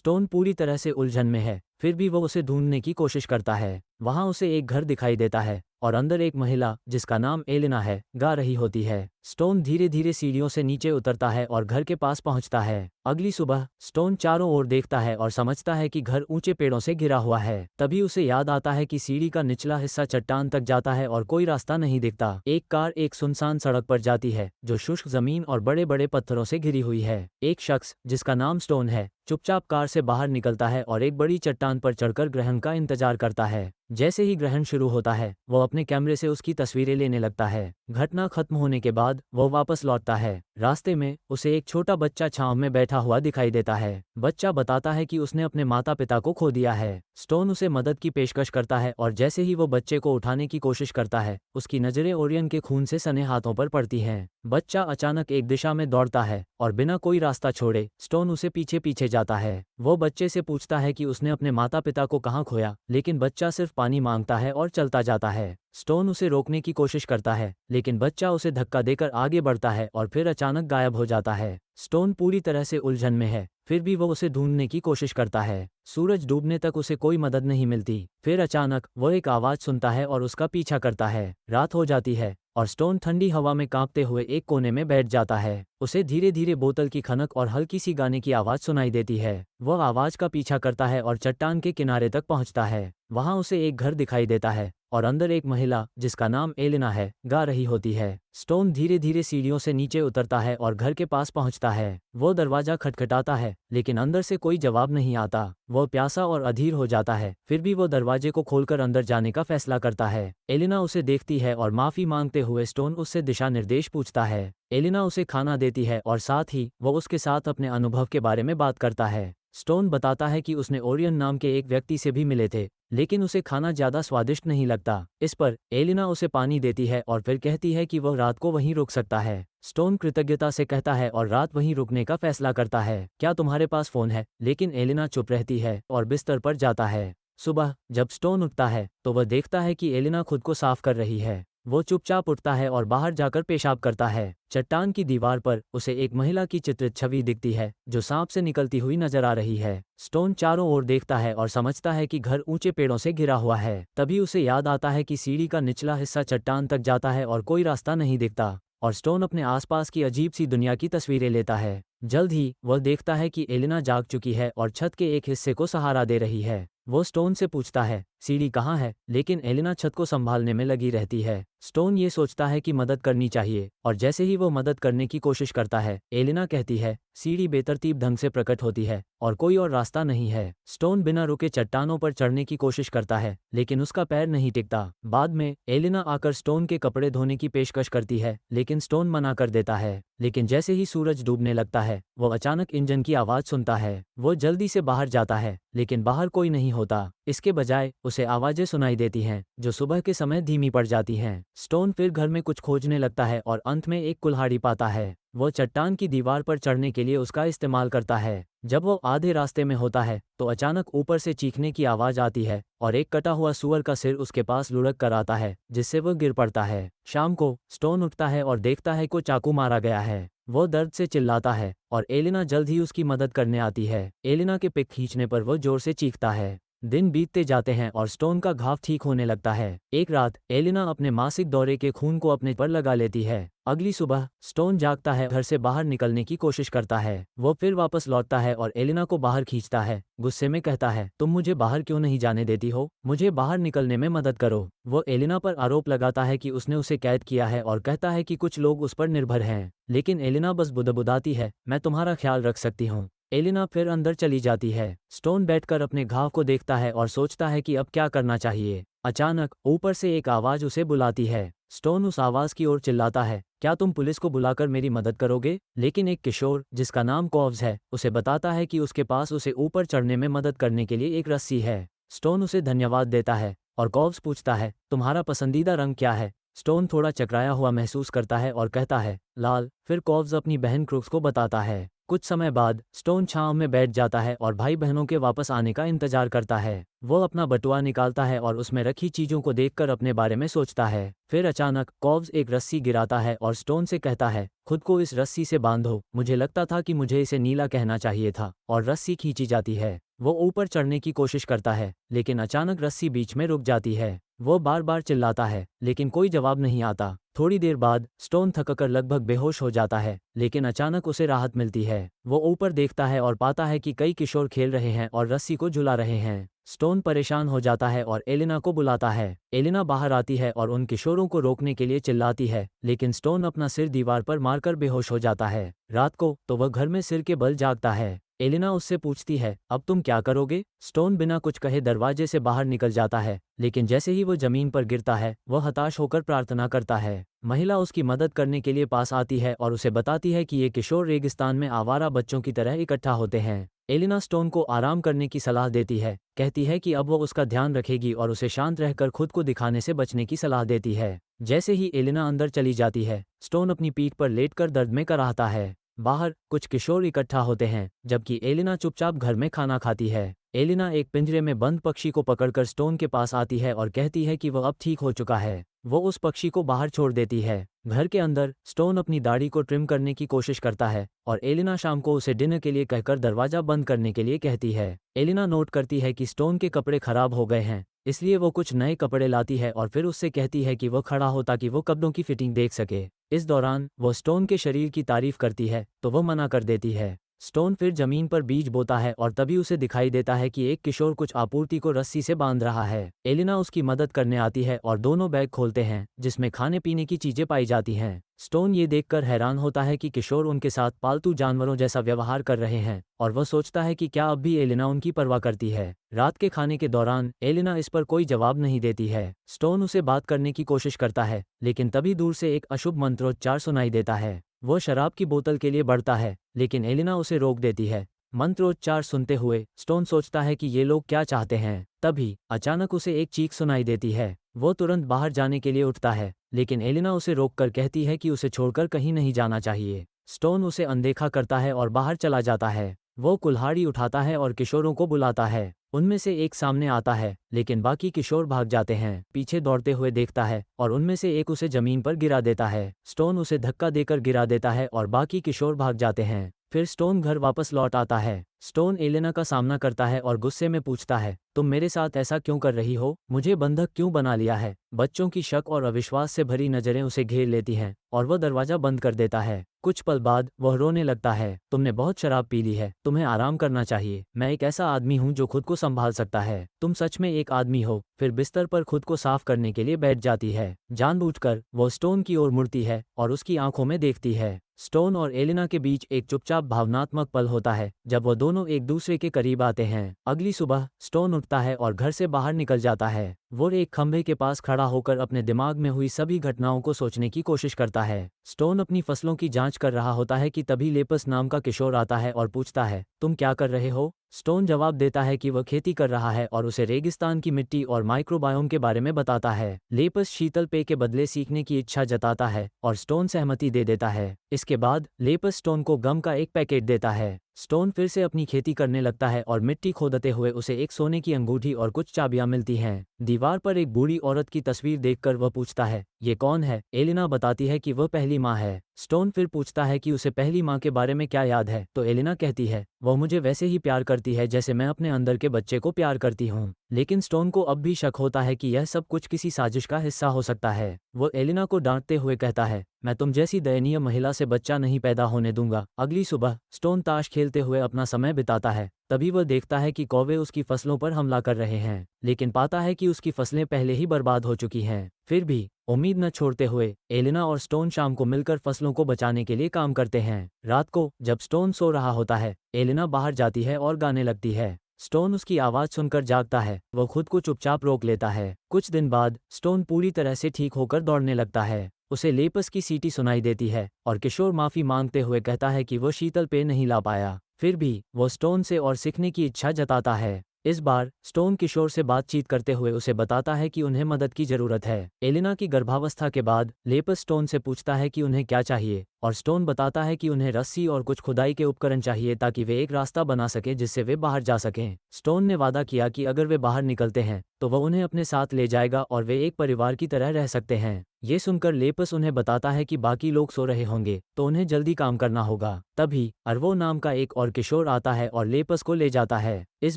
Stone पूरी तरह से उलझन में है, फिर भी वो उसे ढूंढने की कोशिश करता है। वहां उसे एक घर दिखाई देता है और अंदर एक महिला जिसका नाम एलिना है गा रही होती है। स्टोन धीरे धीरे सीढ़ियों से नीचे उतरता है और घर के पास पहुंचता है। अगली सुबह स्टोन चारों ओर देखता है और समझता है कि घर ऊंचे पेड़ों से घिरा हुआ है। तभी उसे याद आता है कि सीढ़ी का निचला हिस्सा चट्टान तक जाता है और कोई रास्ता नहीं दिखता। एक कार एक सुनसान सड़क पर जाती है जो शुष्क जमीन और बड़े बड़े पत्थरों से घिरी हुई है। एक शख्स जिसका नाम स्टोन है चुपचाप कार से बाहर निकलता है और एक बड़ी चट्टान पर चढ़कर ग्रहण का इंतजार करता है। जैसे ही ग्रहण शुरू होता है वो अपने कैमरे से उसकी तस्वीरें लेने लगता है। घटना खत्म होने के बाद वो वापस लौटता है। रास्ते में उसे एक छोटा बच्चा छांव में बैठा हुआ दिखाई देता है। बच्चा बताता है कि उसने अपने माता पिता को खो दिया है। स्टोन उसे मदद की पेशकश करता है और जैसे ही वो बच्चे को उठाने की कोशिश करता है उसकी नजरें ओरियन के खून से सने हाथों पर पड़ती हैं। बच्चा अचानक एक दिशा में दौड़ता है और बिना कोई रास्ता छोड़े स्टोन उसे पीछे पीछे जाता है। वो बच्चे से पूछता है कि उसने अपने माता पिता को कहाँ खोया, लेकिन बच्चा सिर्फ पानी मांगता है और चलता जाता है। स्टोन उसे रोकने की कोशिश करता है लेकिन बच्चा उसे धक्का देकर आगे बढ़ता है और फिर अचानक गायब हो जाता है। स्टोन पूरी तरह से उलझन में है, फिर भी वो उसे ढूंढने की कोशिश करता है। सूरज डूबने तक उसे कोई मदद नहीं मिलती। फिर अचानक वो एक आवाज सुनता है और उसका पीछा करता है। रात हो जाती है और स्टोन ठंडी हवा में कांपते हुए एक कोने में बैठ जाता है। उसे धीरे धीरे बोतल की खनक और हल्की सी गाने की आवाज सुनाई देती है। वह आवाज का पीछा करता है और चट्टान के किनारे तक पहुंचता है। वहां उसे एक घर दिखाई देता है और अंदर एक महिला जिसका नाम एलिना है गा रही होती है। स्टोन धीरे धीरे सीढ़ियों से नीचे उतरता है और घर के पास पहुंचता है। वो दरवाजा खटखटाता है लेकिन अंदर से कोई जवाब नहीं आता। वो प्यासा और अधीर हो जाता है, फिर भी वो दरवाजे को खोलकर अंदर जाने का फैसला करता है। एलिना उसे देखती है और माफी मांगते हुए स्टोन उससे दिशा निर्देश पूछता है। एलिना उसे खाना देती है और साथ ही वो उसके साथ अपने अनुभव के बारे में बात करता है। स्टोन बताता है कि उसने ओरियन नाम के एक व्यक्ति से भी मिले थे, लेकिन उसे खाना ज्यादा स्वादिष्ट नहीं लगता। इस पर एलिना उसे पानी देती है और फिर कहती है कि वह रात को वहीं रुक सकता है। स्टोन कृतज्ञता से कहता है और रात वहीं रुकने का फैसला करता है। क्या तुम्हारे पास फोन है? लेकिन एलिना चुप रहती है और बिस्तर पर जाता है। सुबह जब स्टोन उठता है तो वह देखता है कि एलिना खुद को साफ कर रही है। वो चुपचाप उठता है और बाहर जाकर पेशाब करता है। चट्टान की दीवार पर उसे एक महिला की चित्रित छवि दिखती है जो सांप से निकलती हुई नजर आ रही है। स्टोन चारों ओर देखता है और समझता है कि घर ऊंचे पेड़ों से घिरा हुआ है। तभी उसे याद आता है कि सीढ़ी का निचला हिस्सा चट्टान तक जाता है और कोई रास्ता नहीं दिखता। और स्टोन अपने आसपास की अजीब सी दुनिया की तस्वीरें लेता है। जल्द ही वह देखता है कि एलिना जाग चुकी है और छत के एक हिस्से को सहारा दे रही है। वो स्टोन से पूछता है सीढ़ी कहाँ है, लेकिन एलिना छत को संभालने में लगी रहती है। स्टोन ये सोचता है कि मदद करनी चाहिए और जैसे ही वो मदद करने की कोशिश करता है एलिना कहती है सीढ़ी बेतरतीब ढंग से प्रकट होती है और कोई और रास्ता नहीं है। स्टोन बिना रुके चट्टानों पर चढ़ने की कोशिश करता है लेकिन उसका पैर नहीं टिकता। बाद में एलिना आकर स्टोन के कपड़े धोने की पेशकश करती है लेकिन स्टोन मना कर देता है। लेकिन जैसे ही सूरज डूबने लगता है वो अचानक इंजन की आवाज सुनता है। वो जल्दी से बाहर जाता है लेकिन बाहर कोई नहीं होता। इसके बजाय उसे आवाजें सुनाई देती हैं जो सुबह के समय धीमी पड़ जाती हैं। स्टोन फिर घर में कुछ खोजने लगता है और अंत में एक कुल्हाड़ी पाता है। वो चट्टान की दीवार पर चढ़ने के लिए उसका इस्तेमाल करता है। जब वो आधे रास्ते में होता है तो अचानक ऊपर से चीखने की आवाज आती है और एक कटा हुआ सूअर का सिर उसके पास लुढ़क कर आता है जिससे वह गिर पड़ता है। शाम को स्टोन उठता है और देखता है को चाकू मारा गया है। वो दर्द से चिल्लाता है और एलिना जल्द ही उसकी मदद करने आती है। एलिना के पिक खींचने पर वो जोर से चीखता है। दिन बीतते जाते हैं और स्टोन का घाव ठीक होने लगता है। एक रात एलिना अपने मासिक दौरे के खून को अपने पर लगा लेती है। अगली सुबह स्टोन जागता है, घर से बाहर निकलने की कोशिश करता है। वो फिर वापस लौटता है और एलिना को बाहर खींचता है। गुस्से में कहता है तुम मुझे बाहर क्यों नहीं जाने देती हो, मुझे बाहर निकलने में मदद करो। वो एलिना पर आरोप लगाता है कि उसने उसे कैद किया है और कहता है कि कुछ लोग उस पर निर्भर हैं। लेकिन एलिना बस बुदबुदाती है मैं तुम्हारा ख्याल रख सकती हूँ। एलिना फिर अंदर चली जाती है। स्टोन बैठकर अपने घाव को देखता है और सोचता है कि अब क्या करना चाहिए। अचानक ऊपर से एक आवाज उसे बुलाती है। स्टोन उस आवाज की ओर चिल्लाता है क्या तुम पुलिस को बुलाकर मेरी मदद करोगे? लेकिन एक किशोर जिसका नाम कॉव्स है उसे बताता है कि उसके पास उसे ऊपर चढ़ने में मदद करने के लिए एक रस्सी है। स्टोन उसे धन्यवाद देता है और कॉव्स पूछता है तुम्हारा पसंदीदा रंग क्या है? स्टोन थोड़ा चकराया हुआ महसूस करता है और कहता है लाल। फिर कॉव्स अपनी बहन क्रूक्स को बताता है। कुछ समय बाद स्टोन छांव में बैठ जाता है और भाई बहनों के वापस आने का इंतजार करता है। वो अपना बटुआ निकालता है और उसमें रखी चीजों को देखकर अपने बारे में सोचता है। फिर अचानक कॉब्स एक रस्सी गिराता है और स्टोन से कहता है, खुद को इस रस्सी से बांधो। मुझे लगता था कि मुझे इसे नीला कहना चाहिए था। और रस्सी खींची जाती है। वो ऊपर चढ़ने की कोशिश करता है, लेकिन अचानक रस्सी बीच में रुक जाती है। वो बार बार चिल्लाता है, लेकिन कोई जवाब नहीं आता। थोड़ी देर बाद स्टोन थककर लगभग बेहोश हो जाता है, लेकिन अचानक उसे राहत मिलती है। वो ऊपर देखता है और पाता है कि कई किशोर खेल रहे हैं और रस्सी को झुला रहे हैं। स्टोन परेशान हो जाता है और एलिना को बुलाता है। एलिना बाहर आती है और उन किशोरों को रोकने के लिए चिल्लाती है, लेकिन स्टोन अपना सिर दीवार पर मारकर बेहोश हो जाता है। रात को तो वह घर में सिर के बल जागता है। एलिना उससे पूछती है, अब तुम क्या करोगे? स्टोन बिना कुछ कहे दरवाजे से बाहर निकल जाता है, लेकिन जैसे ही वो जमीन पर गिरता है, वह हताश होकर प्रार्थना करता है। महिला उसकी मदद करने के लिए पास आती है और उसे बताती है कि ये किशोर रेगिस्तान में आवारा बच्चों की तरह इकट्ठा होते हैं। एलिना स्टोन को आराम करने की सलाह देती है, कहती है कि अब वो उसका ध्यान रखेगी और उसे शांत रहकर खुद को दिखाने से बचने की सलाह देती है। जैसे ही एलिना अंदर चली जाती है, स्टोन अपनी पीठ पर लेटकर दर्द में कराहता है। बाहर कुछ किशोर इकट्ठा होते हैं, जबकि एलिना चुपचाप घर में खाना खाती है। एलिना एक पिंजरे में बंद पक्षी को पकड़कर स्टोन के पास आती है और कहती है कि वह अब ठीक हो चुका है। वो उस पक्षी को बाहर छोड़ देती है। घर के अंदर स्टोन अपनी दाढ़ी को ट्रिम करने की कोशिश करता है और एलिना शाम को उसे डिनर के लिए कहकर दरवाजा बंद करने के लिए कहती है। एलिना नोट करती है कि स्टोन के कपड़े खराब हो गए हैं, इसलिए वो कुछ नए कपड़े लाती है और फिर उससे कहती है कि वो खड़ा हो ताकि वो कपड़ों की फिटिंग देख सके। इस दौरान वो स्टोन के शरीर की तारीफ करती है, तो वो मना कर देती है। स्टोन फिर जमीन पर बीज बोता है और तभी उसे दिखाई देता है कि एक किशोर कुछ आपूर्ति को रस्सी से बांध रहा है। एलिना उसकी मदद करने आती है और दोनों बैग खोलते हैं, जिसमें खाने पीने की चीजें पाई जाती हैं। स्टोन ये देखकर हैरान होता है कि किशोर उनके साथ पालतू जानवरों जैसा व्यवहार कर रहे हैं, और वह सोचता है कि क्या अब भी एलिना उनकी परवाह करती है। रात के खाने के दौरान एलिना इस पर कोई जवाब नहीं देती है। स्टोन उसे बात करने की कोशिश करता है, लेकिन तभी दूर से एक अशुभ मंत्रोच्चार सुनाई देता है। वो शराब की बोतल के लिए बढ़ता है, लेकिन एलिना उसे रोक देती है। मंत्रोच्चार सुनते हुए स्टोन सोचता है कि ये लोग क्या चाहते हैं। तभी अचानक उसे एक चीख सुनाई देती है। वो तुरंत बाहर जाने के लिए उठता है, लेकिन एलिना उसे रोककर कहती है कि उसे छोड़कर कहीं नहीं जाना चाहिए। स्टोन उसे अनदेखा करता है और बाहर चला जाता है। वो कुल्हाड़ी उठाता है और किशोरों को बुलाता है। उनमें से एक सामने आता है, लेकिन बाकी किशोर भाग जाते हैं। पीछे दौड़ते हुए देखता है और उनमें से एक उसे जमीन पर गिरा देता है। स्टोन उसे धक्का देकर गिरा देता है और बाकी किशोर भाग जाते हैं। फिर स्टोन घर वापस लौट आता है। स्टोन एलिना का सामना करता है और गुस्से में पूछता है, तुम मेरे साथ ऐसा क्यों कर रही हो? मुझे बंधक क्यों बना लिया है? बच्चों की शक और अविश्वास से भरी नजरें उसे घेर लेती हैं और वह दरवाजा बंद कर देता है। कुछ पल बाद वह रोने लगता है। तुमने बहुत शराब पी ली है, तुम्हें आराम करना चाहिए। मैं एक ऐसा आदमी हूँ जो खुद को संभाल सकता है। तुम सच में एक आदमी हो। फिर बिस्तर पर खुद को साफ करने के लिए बैठ जाती है। जानबूझकर वो स्टोन की ओर मुड़ती है और उसकी आंखों में देखती है। स्टोन और एलिना के बीच एक चुपचाप भावनात्मक पल होता है, जब वो दोनों एक दूसरे के करीब आते हैं। अगली सुबह स्टोन उठता है और घर से बाहर निकल जाता है। वो एक खंभे के पास खड़ा होकर अपने दिमाग में हुई सभी घटनाओं को सोचने की कोशिश करता है। स्टोन अपनी फसलों की जांच कर रहा होता है कि तभी लेपस नाम का किशोर आता है और पूछता है, तुम क्या कर रहे हो? स्टोन जवाब देता है कि वह खेती कर रहा है और उसे रेगिस्तान की मिट्टी और माइक्रोबायोम के बारे में बताता है। लेपस शीतल पेय के बदले सीखने की इच्छा जताता है और स्टोन सहमति दे देता है। इसके बाद लेपस स्टोन को गम का एक पैकेट देता है। स्टोन फिर से अपनी खेती करने लगता है और मिट्टी खोदते हुए उसे एक सोने की अंगूठी और कुछ चाबियां मिलती हैं। दीवार पर एक बूढ़ी औरत की तस्वीर देखकर वह पूछता है, ये कौन है? एलिना बताती है कि वह पहली माँ है। स्टोन फिर पूछता है कि उसे पहली माँ के बारे में क्या याद है, तो एलिना कहती है, वह मुझे वैसे ही प्यार करती है जैसे मैं अपने अंदर के बच्चे को प्यार करती हूँ। लेकिन स्टोन को अब भी शक होता है कि यह सब कुछ किसी साजिश का हिस्सा हो सकता है। वो एलिना को डांटते हुए कहता है, मैं तुम जैसी दयनीय महिला से बच्चा नहीं पैदा होने दूंगा। अगली सुबह स्टोन ताश खेलते हुए अपना समय बिताता है। तभी वह देखता है कि कौवे उसकी फसलों पर हमला कर रहे हैं, लेकिन पाता है कि उसकी फसलें पहले ही बर्बाद हो चुकी हैं। फिर भी उम्मीद न छोड़ते हुए एलिना और स्टोन शाम को मिलकर फसलों को बचाने के लिए काम करते हैं। रात को जब स्टोन सो रहा होता है, एलिना बाहर जाती है और गाने लगती है। स्टोन उसकी आवाज सुनकर जागता है। वह खुद को चुपचाप रोक लेता है। कुछ दिन बाद स्टोन पूरी तरह से ठीक होकर दौड़ने लगता है। उसे लेपस की सीटी सुनाई देती है और किशोर माफी मांगते हुए कहता है कि वह शीतल पेय नहीं ला पाया। फिर भी वो स्टोन से और सीखने की इच्छा जताता है। इस बार स्टोन किशोर से बातचीत करते हुए उसे बताता है कि उन्हें मदद की जरूरत है। एलिना की गर्भावस्था के बाद लेपस स्टोन से पूछता है कि उन्हें क्या चाहिए, और स्टोन बताता है कि उन्हें रस्सी और कुछ खुदाई के उपकरण चाहिए ताकि वे एक रास्ता बना सकें जिससे वे बाहर जा सकें। स्टोन ने वादा किया कि अगर वे बाहर निकलते हैं तो वह उन्हें अपने साथ ले जाएगा और वे एक परिवार की तरह रह सकते हैं। ये सुनकर लेपस उन्हें बताता है कि बाकी लोग सो रहे होंगे तो उन्हें जल्दी काम करना होगा। तभी अर्वो नाम का एक और किशोर आता है और लेपस को ले जाता है। इस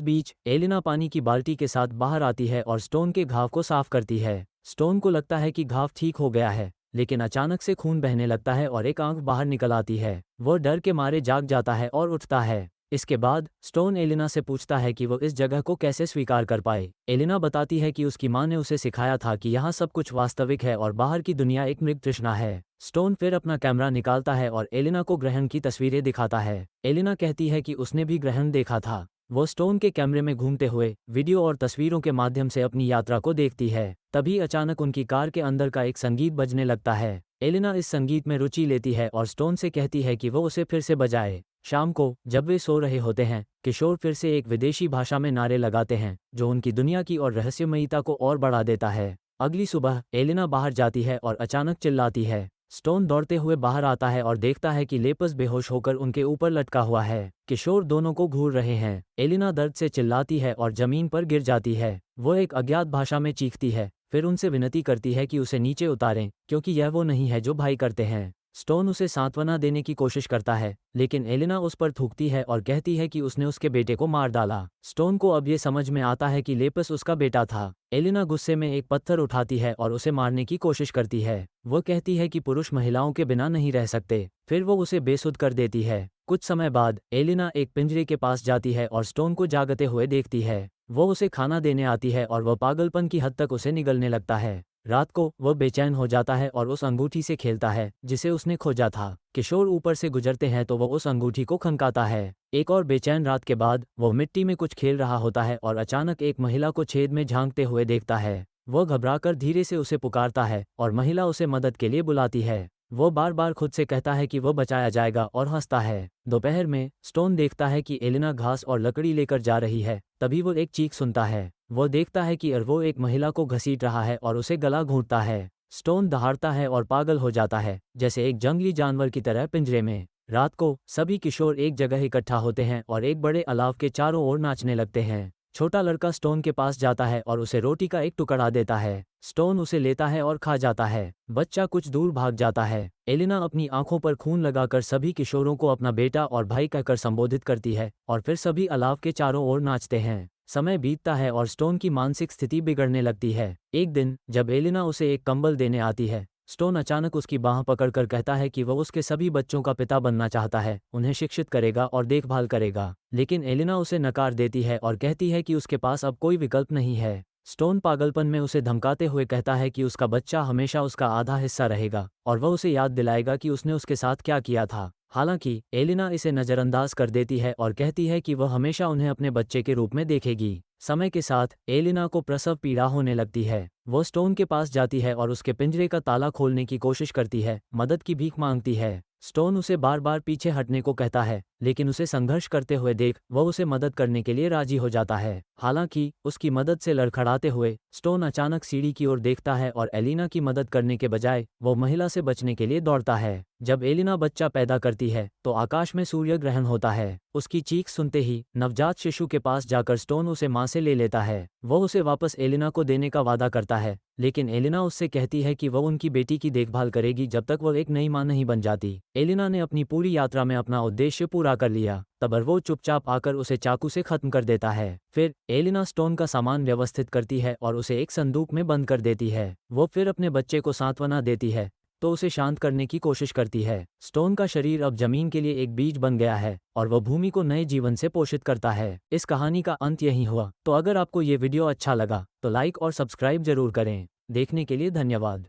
बीच एलिना पानी की बाल्टी के साथ बाहर आती है और स्टोन के घाव को साफ करती है। स्टोन को लगता है कि घाव ठीक हो गया है, लेकिन अचानक से खून बहने लगता है और एक आंख बाहर निकल आती है। वो डर के मारे जाग जाता है और उठता है। इसके बाद स्टोन एलिना से पूछता है कि वो इस जगह को कैसे स्वीकार कर पाए। एलिना बताती है कि उसकी माँ ने उसे सिखाया था कि यहाँ सब कुछ वास्तविक है और बाहर की दुनिया एक मृग तृष्णा है। स्टोन फिर अपना कैमरा निकालता है और एलिना को ग्रहण की तस्वीरें दिखाता है। एलिना कहती है कि उसने भी ग्रहण देखा था। वो स्टोन के कैमरे में घूमते हुए वीडियो और तस्वीरों के माध्यम से अपनी यात्रा को देखती है। तभी अचानक उनकी कार के अंदर का एक संगीत बजने लगता है। एलिना इस संगीत में रुचि लेती है और स्टोन से कहती है कि वो उसे फिर से बजाए। शाम को जब वे सो रहे होते हैं, किशोर फिर से एक विदेशी भाषा में नारे लगाते हैं जो उनकी दुनिया की और रहस्यमयीता को और बढ़ा देता है। अगली सुबह एलिना बाहर जाती है और अचानक चिल्लाती है। स्टोन दौड़ते हुए बाहर आता है और देखता है कि लेपस बेहोश होकर उनके ऊपर लटका हुआ है। किशोर दोनों को घूर रहे हैं। एलिना दर्द से चिल्लाती है और जमीन पर गिर जाती है। वो एक अज्ञात भाषा में चीखती है, फिर उनसे विनती करती है कि उसे नीचे उतारें क्योंकि यह वो नहीं है जो भाई करते हैं। स्टोन उसे सांत्वना देने की कोशिश करता है, लेकिन एलिना उस पर थूकती है और कहती है कि उसने उसके बेटे को मार डाला। स्टोन को अब ये समझ में आता है कि लेपस उसका बेटा था। एलिना गुस्से में एक पत्थर उठाती है और उसे मारने की कोशिश करती है। वो कहती है कि पुरुष महिलाओं के बिना नहीं रह सकते, फिर वो उसे बेसुध कर देती है। कुछ समय बाद एलिना एक पिंजरे के पास जाती है और स्टोन को जागते हुए देखती है। वो उसे खाना देने आती है और वह पागलपन की हद तक उसे निगलने लगता है। रात को वह बेचैन हो जाता है और उस अंगूठी से खेलता है जिसे उसने खोजा था। किशोर ऊपर से गुजरते हैं तो वह उस अंगूठी को खनकाता है। एक और बेचैन रात के बाद वह मिट्टी में कुछ खेल रहा होता है और अचानक एक महिला को छेद में झांकते हुए देखता है। वह घबराकर धीरे से उसे पुकारता है और महिला उसे मदद के लिए बुलाती है। वो बार बार खुद से कहता है कि वह बचाया जाएगा और हंसता है। दोपहर में स्टोन देखता है कि एलिना घास और लकड़ी लेकर जा रही है। तभी वो एक चीख सुनता है। वो देखता है कि अर्वो एक महिला को घसीट रहा है और उसे गला घोंटता है। स्टोन दहाड़ता है और पागल हो जाता है, जैसे एक जंगली जानवर की तरह पिंजरे में। रात को सभी किशोर एक जगह इकट्ठा होते हैं और एक बड़े अलाव के चारों ओर नाचने लगते हैं। छोटा लड़का स्टोन के पास जाता है और उसे रोटी का एक टुकड़ा देता है। स्टोन उसे लेता है और खा जाता है। बच्चा कुछ दूर भाग जाता है। एलिना अपनी आंखों पर खून लगाकर सभी किशोरों को अपना बेटा और भाई कहकर संबोधित करती है और फिर सभी अलाव के चारों ओर नाचते हैं। समय बीतता है और स्टोन की मानसिक स्थिति बिगड़ने लगती है। एक दिन जब एलिना उसे एक कंबल देने आती है, स्टोन अचानक उसकी बाह पकड़कर कहता है कि वह उसके सभी बच्चों का पिता बनना चाहता है, उन्हें शिक्षित करेगा और देखभाल करेगा। लेकिन एलिना उसे नकार देती है और कहती है कि उसके पास अब कोई विकल्प नहीं है। स्टोन पागलपन में उसे धमकाते हुए कहता है कि उसका बच्चा हमेशा उसका आधा हिस्सा रहेगा और वह उसे याद दिलाएगा कि उसने उसके साथ क्या किया था। हालांकि एलिना इसे नज़रअंदाज कर देती है और कहती है कि वह हमेशा उन्हें अपने बच्चे के रूप में देखेगी। समय के साथ एलिना को प्रसव पीड़ा होने लगती है। वो स्टोन के पास जाती है और उसके पिंजरे का ताला खोलने की कोशिश करती है, मदद की भीख मांगती है। स्टोन उसे बार बार पीछे हटने को कहता है, लेकिन उसे संघर्ष करते हुए देख वह उसे मदद करने के लिए राजी हो जाता है। हालांकि उसकी मदद से लड़खड़ाते हुए स्टोन अचानक सीढ़ी की ओर देखता है और एलिना की मदद करने के बजाय वो महिला से बचने के लिए दौड़ता है। जब एलिना बच्चा पैदा करती है तो आकाश में सूर्य ग्रहण होता है। उसकी चीख सुनते ही नवजात शिशु के पास जाकर स्टोन उसे मां से ले लेता है। वो उसे वापस एलिना को देने का वादा करता है, लेकिन एलिना उससे कहती है कि वह उनकी बेटी की देखभाल करेगी जब तक वह एक नई मां नहीं बन जाती। एलिना ने अपनी पूरी यात्रा में अपना उद्देश्य पूरा कर लिया। तब अर्वो चुपचाप आकर उसे चाकू से खत्म कर देता है। फिर एलिना स्टोन का सामान व्यवस्थित करती है और उसे एक संदूक में बंद कर देती है। वो फिर अपने बच्चे को सांत्वना देती है तो उसे शांत करने की कोशिश करती है। स्टोन का शरीर अब जमीन के लिए एक बीज बन गया है और वह भूमि को नए जीवन से पोषित करता है। इस कहानी का अंत यही हुआ। तो अगर आपको ये वीडियो अच्छा लगा तो लाइक और सब्सक्राइब जरूर करें। देखने के लिए धन्यवाद।